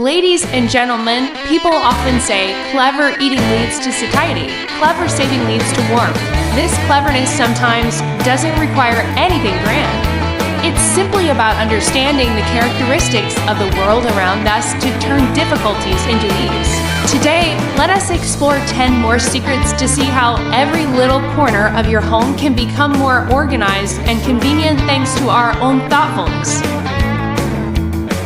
Ladies and gentlemen, people often say clever eating leads to satiety, clever saving leads to warmth. This cleverness sometimes doesn't require anything grand. It's simply about understanding the characteristics of the world around us to turn difficulties into ease. Today, let us explore 10 more secrets to see how every little corner of your home can become more organized and convenient thanks to our own thoughtfulness.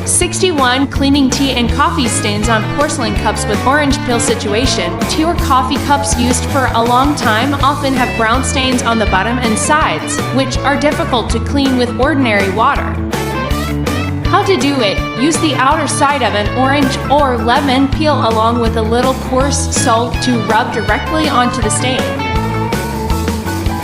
61. Cleaning tea and coffee stains on porcelain cups with orange peel situation. Tea or coffee cups used for a long time often have brown stains on the bottom and sides, which are difficult to clean with ordinary water. How to do it? Use the outer side of an orange or lemon peel along with a little coarse salt to rub directly onto the stain.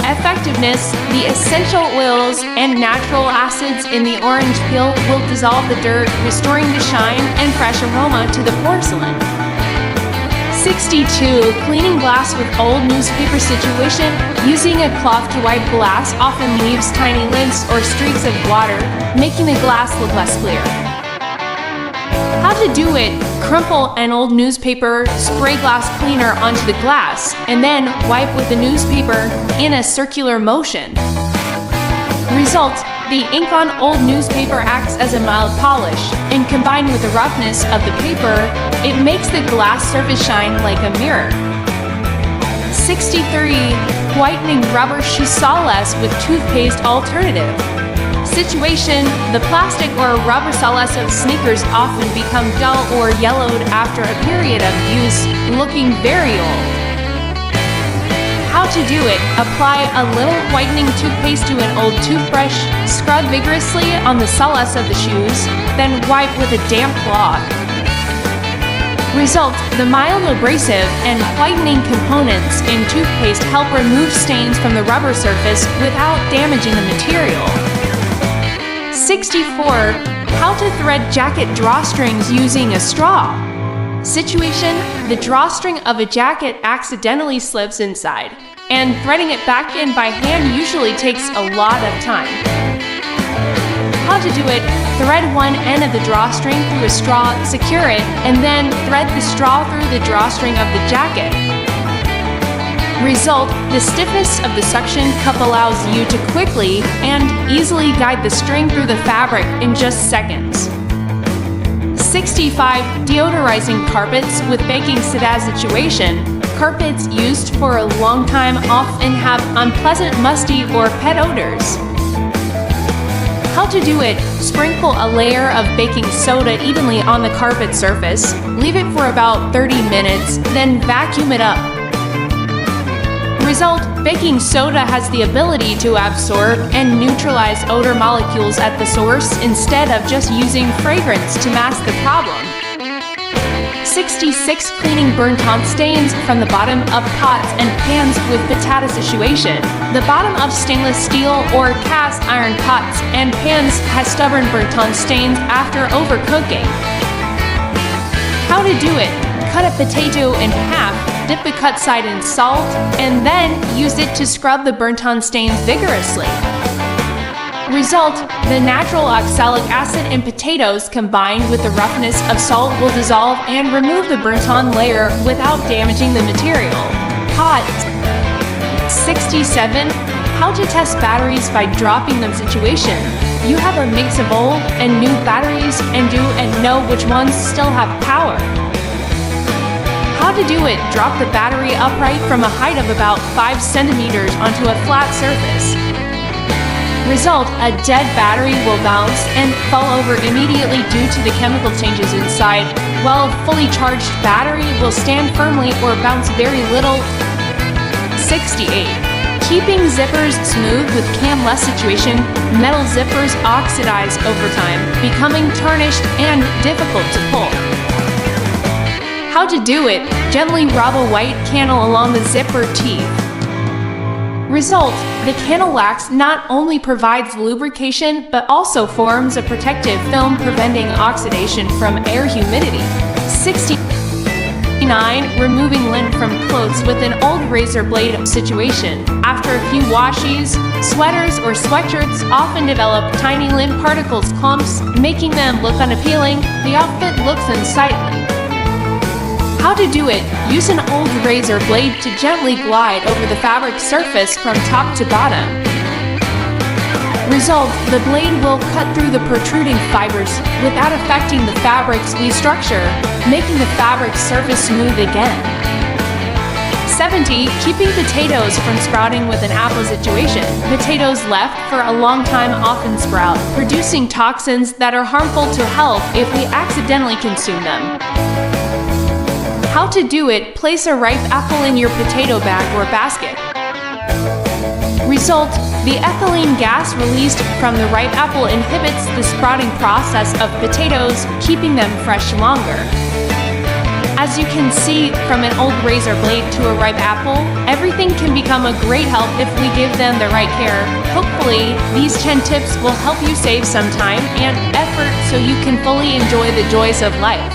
Effectiveness: the essential oils and natural acids in the orange peel will dissolve the dirt, restoring the shine and fresh aroma to the porcelain. 62. Cleaning glass with old newspaper situation. Using a cloth to wipe glass often leaves tiny links or streaks of water, making the glass look less clear. How to do it? Crumple an old newspaper, spray glass cleaner onto the glass, and then wipe with the newspaper in a circular motion. Result: the ink on old newspaper acts as a mild polish, and combined with the roughness of the paper, it makes the glass surface shine like a mirror. 63. Whitening rubber shoe sawless with toothpaste alternative. Situation: the plastic or rubber sawless of sneakers often become dull or yellowed after a period of use, looking very old. How to do it? Apply a little whitening toothpaste to an old toothbrush, scrub vigorously on the sawless of the shoes, then wipe with a damp cloth. Result: the mild abrasive and whitening components in toothpaste help remove stains from the rubber surface without damaging the material. 64. How to thread jacket drawstrings using a straw. Situation: the drawstring of a jacket accidentally slips inside, and threading it back in by hand usually takes a lot of time. How to do it? Thread one end of the drawstring through a straw, secure it, and then thread the straw through the drawstring of the jacket. Result: the stiffness of the suction cup allows you to quickly and easily guide the string through the fabric in just seconds. 65. Deodorizing carpets with baking soda situation. Carpets used for a long time often have unpleasant musty or pet odors. How to do it? Sprinkle a layer of baking soda evenly on the carpet surface, leave it for about 30 minutes, then vacuum it up. Result: baking soda has the ability to absorb and neutralize odor molecules at the source instead of just using fragrance to mask the problem. 66. Cleaning burnt-on stains from the bottom of pots and pans with potato situation. The bottom of stainless steel or cast iron pots and pans has stubborn burnt-on stains after overcooking. How to do it? Cut a potato in half, dip the cut side in salt, and then use it to scrub the burnt-on stains vigorously. Result: the natural oxalic acid in potatoes combined with the roughness of salt will dissolve and remove the burnt-on layer without damaging the material. Hot. 67. How to test batteries by dropping them situation. You have a mix of old and new batteries and do and know which ones still have power. How to do it? Drop the battery upright from a height of about 5 centimeters onto a flat surface. Result: a dead battery will bounce and fall over immediately due to the chemical changes inside, while a fully charged battery will stand firmly or bounce very little. 68. Keeping zippers smooth with cam-less situation. Metal zippers oxidize over time, becoming tarnished and difficult to pull. How to do it? Gently rub a white candle along the zipper teeth. Result: the candle wax not only provides lubrication but also forms a protective film preventing oxidation from air humidity. 69. 59. Removing lint from clothes with an old razor blade situation. After a few washes, sweaters or sweatshirts often develop tiny lint particles clumps, making them look unappealing. The outfit looks unsightly. How to do it? Use an old razor blade to gently glide over the fabric surface from top to bottom. Result: the blade will cut through the protruding fibers without affecting the fabric's weave structure, making the fabric surface smooth again. 70. Keeping potatoes from sprouting with an apple situation. Potatoes left for a long time often sprout, producing toxins that are harmful to health if we accidentally consume them. How to do it? Place a ripe apple in your potato bag or basket. Result: the ethylene gas released from the ripe apple inhibits the sprouting process of potatoes, keeping them fresh longer. As you can see from an old razor blade to a ripe apple, everything can become a great help if we give them the right care. Hopefully, these 10 tips will help you save some time and effort so you can fully enjoy the joys of life.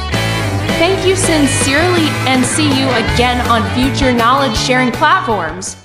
Thank you sincerely, and see you again on future knowledge sharing platforms.